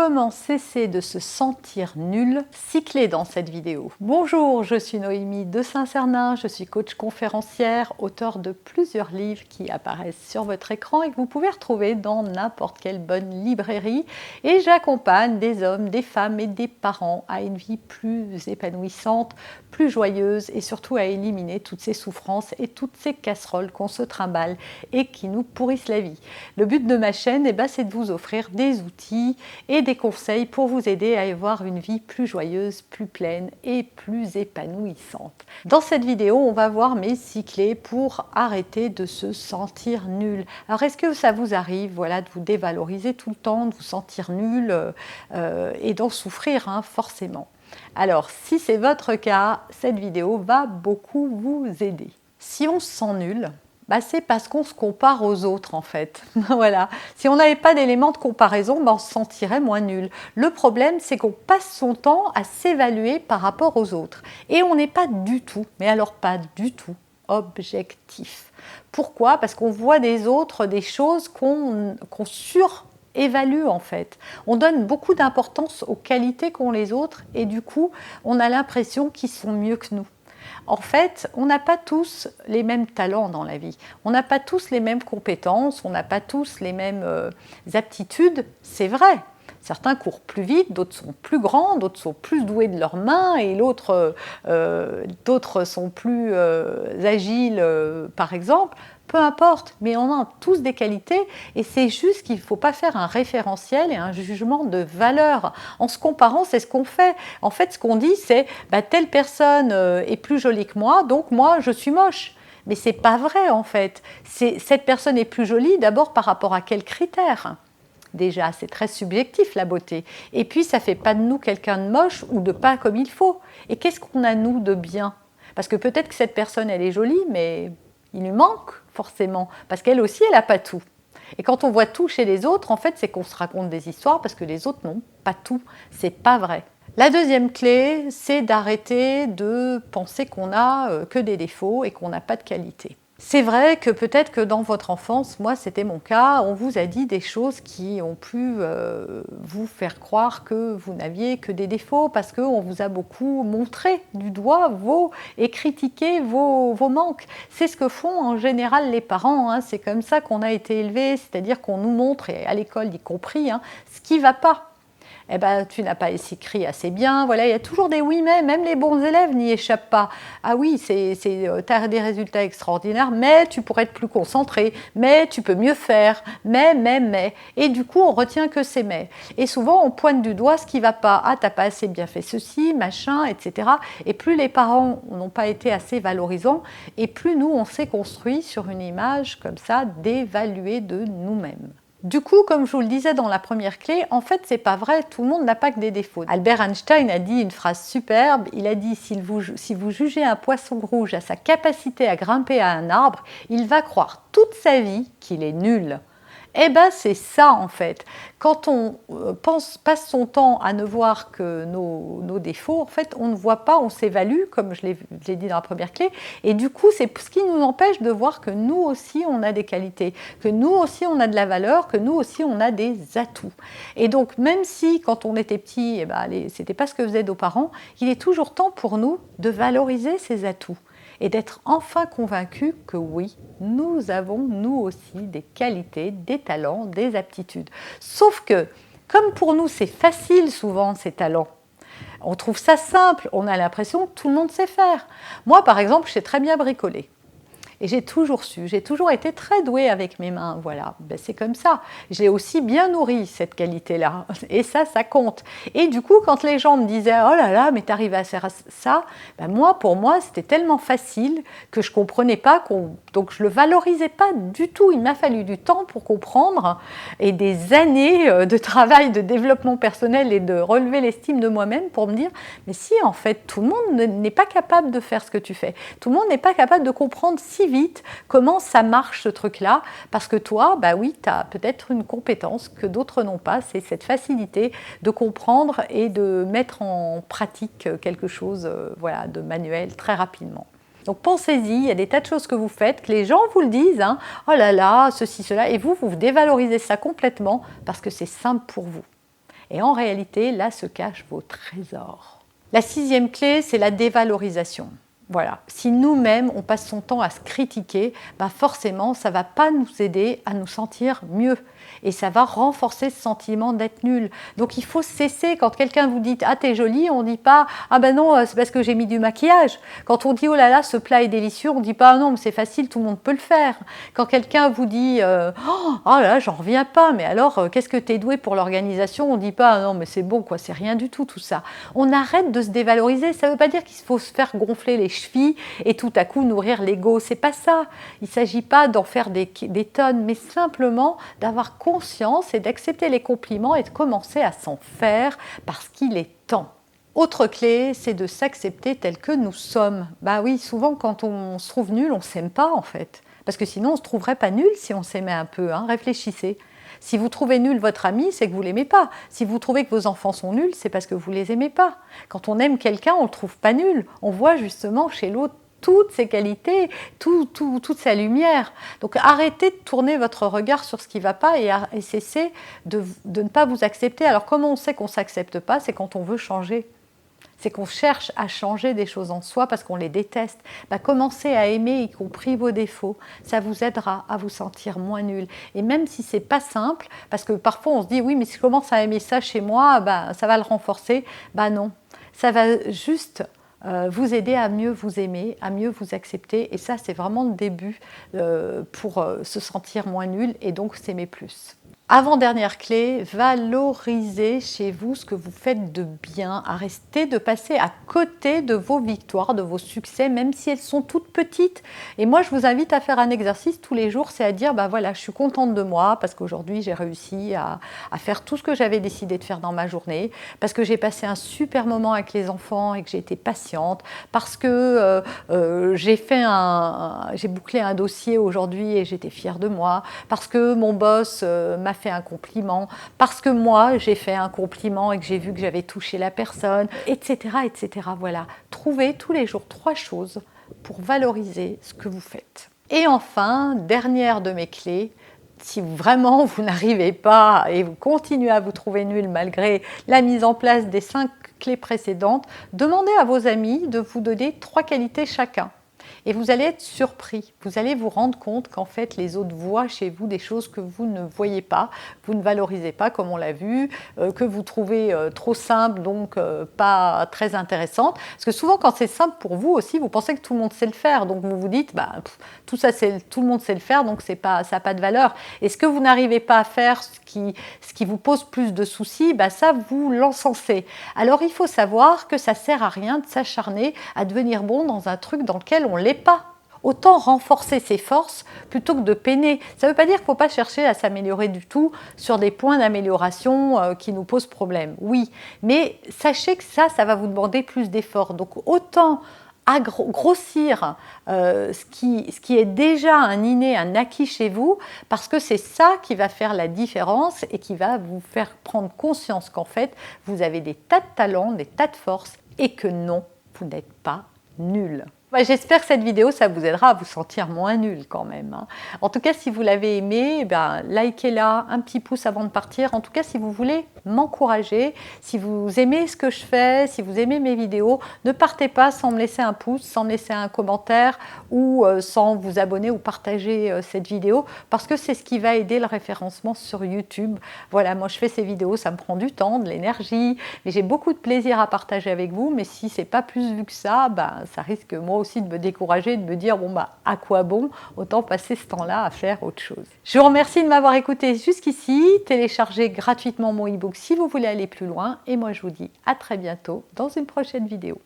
Comment cesser de se sentir nul? 6 clés dans cette vidéo. Bonjour, je suis Noémie de Saint-Cernin, je suis coach conférencière, auteure de plusieurs livres qui apparaissent sur votre écran et que vous pouvez retrouver dans n'importe quelle bonne librairie. Et j'accompagne des hommes, des femmes et des parents à une vie plus épanouissante, plus joyeuse et surtout à éliminer toutes ces souffrances et toutes ces casseroles qu'on se trimballe et qui nous pourrissent la vie. Le but de ma chaîne, c'est de vous offrir des outils et des conseils pour vous aider à avoir une vie plus joyeuse, plus pleine et plus épanouissante. Dans cette vidéo, on va voir mes 6 clés pour arrêter de se sentir nul. Alors, est-ce que ça vous arrive de vous dévaloriser tout le temps, de vous sentir nul et d'en souffrir forcément? Alors, si c'est votre cas, cette vidéo va beaucoup vous aider. Si on se sent nul, c'est parce qu'on se compare aux autres en fait. Voilà. Si on n'avait pas d'éléments de comparaison, on se sentirait moins nul. Le problème, c'est qu'on passe son temps à s'évaluer par rapport aux autres. Et on n'est pas du tout, mais alors pas du tout, objectif. Pourquoi? Parce qu'on voit des autres des choses qu'on surévalue en fait. On donne beaucoup d'importance aux qualités qu'ont les autres et du coup, on a l'impression qu'ils sont mieux que nous. En fait, on n'a pas tous les mêmes talents dans la vie. On n'a pas tous les mêmes compétences, on n'a pas tous les mêmes aptitudes, c'est vrai. Certains courent plus vite, d'autres sont plus grands, d'autres sont plus doués de leurs mains et d'autres sont plus agiles, par exemple. Peu importe, mais on a tous des qualités et c'est juste qu'il ne faut pas faire un référentiel et un jugement de valeur. En se comparant, c'est ce qu'on fait. En fait, ce qu'on dit, c'est telle personne est plus jolie que moi, donc moi, je suis moche. Mais ce n'est pas vrai, en fait. Cette personne est plus jolie d'abord par rapport à quels critères? Déjà, c'est très subjectif la beauté. Et puis, ça ne fait pas de nous quelqu'un de moche ou de pas comme il faut. Et qu'est-ce qu'on a, nous, de bien? Parce que peut-être que cette personne, elle est jolie, mais il lui manque forcément. Parce qu'elle aussi, elle n'a pas tout. Et quand on voit tout chez les autres, en fait, c'est qu'on se raconte des histoires parce que les autres n'ont pas tout. C'est pas vrai. La deuxième clé, c'est d'arrêter de penser qu'on n'a que des défauts et qu'on n'a pas de qualité. C'est vrai que peut-être que dans votre enfance, moi c'était mon cas, on vous a dit des choses qui ont pu vous faire croire que vous n'aviez que des défauts parce qu'on vous a beaucoup montré du doigt et critiqué vos manques. C'est ce que font en général les parents, c'est comme ça qu'on a été élevés, c'est-à-dire qu'on nous montre, et à l'école y compris, ce qui ne va pas. Tu n'as pas écrit assez bien, voilà, il y a toujours des oui mais, même les bons élèves n'y échappent pas. Ah oui, tu as des résultats extraordinaires, mais tu pourrais être plus concentré, mais tu peux mieux faire, mais. Et du coup, on retient que ces mais. Et souvent, on pointe du doigt ce qui ne va pas. Ah, tu n'as pas assez bien fait ceci, machin, etc. Et plus les parents n'ont pas été assez valorisants, et plus nous, on s'est construit sur une image comme ça, d'évaluer de nous-mêmes. Du coup, comme je vous le disais dans la première clé, en fait, c'est pas vrai, tout le monde n'a pas que des défauts. Albert Einstein a dit une phrase superbe, il a dit si vous jugez un poisson rouge à sa capacité à grimper à un arbre, il va croire toute sa vie qu'il est nul. C'est ça en fait. Quand on passe son temps à ne voir que nos défauts, en fait, on ne voit pas, on s'évalue, comme je l'ai dit dans la première clé, et du coup, c'est ce qui nous empêche de voir que nous aussi, on a des qualités, que nous aussi, on a de la valeur, que nous aussi, on a des atouts. Et donc, même si, quand on était petit, c'était pas ce que faisaient nos parents, il est toujours temps pour nous de valoriser ces atouts et d'être enfin convaincus que oui, nous avons nous aussi des qualités, des talents, des aptitudes. Sauf que, comme pour nous c'est facile souvent ces talents, on trouve ça simple, on a l'impression que tout le monde sait faire. Moi par exemple, je sais très bien bricoler. Et j'ai toujours été très douée avec mes mains, voilà, c'est comme ça. J'ai aussi bien nourri cette qualité-là, et ça compte. Et du coup, quand les gens me disaient « Oh là là, mais t'arrives à faire ça », pour moi, c'était tellement facile que je ne comprenais pas, donc je ne le valorisais pas du tout. Il m'a fallu du temps pour comprendre, et des années de travail, de développement personnel et de relever l'estime de moi-même pour me dire « Mais si, en fait, tout le monde n'est pas capable de faire ce que tu fais. Tout le monde n'est pas capable de comprendre si vite comment ça marche ce truc-là, parce que toi, oui, tu as peut-être une compétence que d'autres n'ont pas, c'est cette facilité de comprendre et de mettre en pratique quelque chose de manuel très rapidement. Donc pensez-y, il y a des tas de choses que vous faites, que les gens vous le disent, oh là là, ceci, cela, et vous dévalorisez ça complètement parce que c'est simple pour vous. Et en réalité, là se cachent vos trésors. La 6e clé, c'est la dévalorisation. Voilà. Si nous-mêmes, on passe son temps à se critiquer, ben forcément, ça ne va pas nous aider à nous sentir mieux. Et ça va renforcer ce sentiment d'être nul. Donc il faut cesser, quand quelqu'un vous dit « Ah, t'es jolie », on ne dit pas « Ah ben non, c'est parce que j'ai mis du maquillage ». Quand on dit « Oh là là, ce plat est délicieux », on ne dit pas « Ah non, mais c'est facile, tout le monde peut le faire ». Quand quelqu'un vous dit « Oh là là, j'en reviens pas, mais alors, qu'est-ce que t'es doué pour l'organisation », on ne dit pas « Ah non, mais c'est bon, quoi, c'est rien du tout, tout ça ». On arrête de se dévaloriser. Ça ne veut pas dire qu'il faut se faire gonfler les chevilles et tout à coup nourrir l'ego. C'est pas ça. Il ne s'agit pas d'en faire des tonnes, mais simplement d'avoir conscience et d'accepter les compliments et de commencer à s'en faire parce qu'il est temps. Autre clé, c'est de s'accepter tel que nous sommes. Bah oui, souvent quand on se trouve nul, on ne s'aime pas en fait. Parce que sinon on ne se trouverait pas nul si on s'aimait un peu. Réfléchissez. Si vous trouvez nul votre ami, c'est que vous ne l'aimez pas. Si vous trouvez que vos enfants sont nuls, c'est parce que vous ne les aimez pas. Quand on aime quelqu'un, on ne le trouve pas nul. On voit justement chez l'autre toutes ses qualités, toute sa lumière. Donc arrêtez de tourner votre regard sur ce qui ne va pas et cessez de ne pas vous accepter. Alors comment on sait qu'on ne s'accepte pas? C'est quand on veut changer. C'est qu'on cherche à changer des choses en soi parce qu'on les déteste. Commencez à aimer, y compris vos défauts. Ça vous aidera à vous sentir moins nul. Et même si ce n'est pas simple, parce que parfois on se dit « Oui, mais si je commence à aimer ça chez moi, ça va le renforcer. » Non, ça va juste vous aider à mieux vous aimer, à mieux vous accepter. Et ça, c'est vraiment le début pour se sentir moins nul et donc s'aimer plus. Avant-dernière clé, valorisez chez vous ce que vous faites de bien. Arrêtez de passer à côté de vos victoires, de vos succès, même si elles sont toutes petites. Et moi, je vous invite à faire un exercice tous les jours, c'est à dire, voilà, je suis contente de moi parce qu'aujourd'hui, j'ai réussi à faire tout ce que j'avais décidé de faire dans ma journée, parce que j'ai passé un super moment avec les enfants et que j'ai été patiente, parce que j'ai bouclé un dossier aujourd'hui et j'étais fière de moi, parce que mon boss m'a fait un compliment, parce que moi j'ai fait un compliment et que j'ai vu que j'avais touché la personne, etc., etc. Voilà, trouvez tous les jours 3 choses pour valoriser ce que vous faites. Et enfin, dernière de mes clés, si vraiment vous n'arrivez pas et vous continuez à vous trouver nul malgré la mise en place des 5 clés précédentes, demandez à vos amis de vous donner 3 qualités chacun. Et vous allez être surpris, vous allez vous rendre compte qu'en fait les autres voient chez vous des choses que vous ne voyez pas, vous ne valorisez pas comme on l'a vu, que vous trouvez trop simple, donc pas très intéressante. Parce que souvent quand c'est simple pour vous aussi, vous pensez que tout le monde sait le faire, donc vous vous dites tout le monde sait le faire, donc ça n'a pas de valeur. Et ce que vous n'arrivez pas à faire, ce qui vous pose plus de soucis, ça vous l'encensez. Alors il faut savoir que ça ne sert à rien de s'acharner à devenir bon dans un truc dans lequel on ne l'est pas. Autant renforcer ses forces plutôt que de peiner. Ça ne veut pas dire qu'il ne faut pas chercher à s'améliorer du tout sur des points d'amélioration qui nous posent problème. Oui, mais sachez que ça va vous demander plus d'efforts. Donc autant grossir ce qui est déjà un inné, un acquis chez vous, parce que c'est ça qui va faire la différence et qui va vous faire prendre conscience qu'en fait, vous avez des tas de talents, des tas de forces et que non, vous n'êtes pas nul. J'espère que cette vidéo, ça vous aidera à vous sentir moins nul quand même. En tout cas, si vous l'avez aimé, likez-la, un petit pouce avant de partir. En tout cas, si vous voulez m'encourager, si vous aimez ce que je fais, si vous aimez mes vidéos, ne partez pas sans me laisser un pouce, sans me laisser un commentaire ou sans vous abonner ou partager cette vidéo parce que c'est ce qui va aider le référencement sur YouTube. Voilà, moi je fais ces vidéos, ça me prend du temps, de l'énergie, mais j'ai beaucoup de plaisir à partager avec vous. Mais si c'est pas plus vu que ça risque moi aussi de me décourager, de me dire à quoi bon, autant passer ce temps-là à faire autre chose. Je vous remercie de m'avoir écouté jusqu'ici. Téléchargez gratuitement mon e-book si vous voulez aller plus loin et moi je vous dis à très bientôt dans une prochaine vidéo.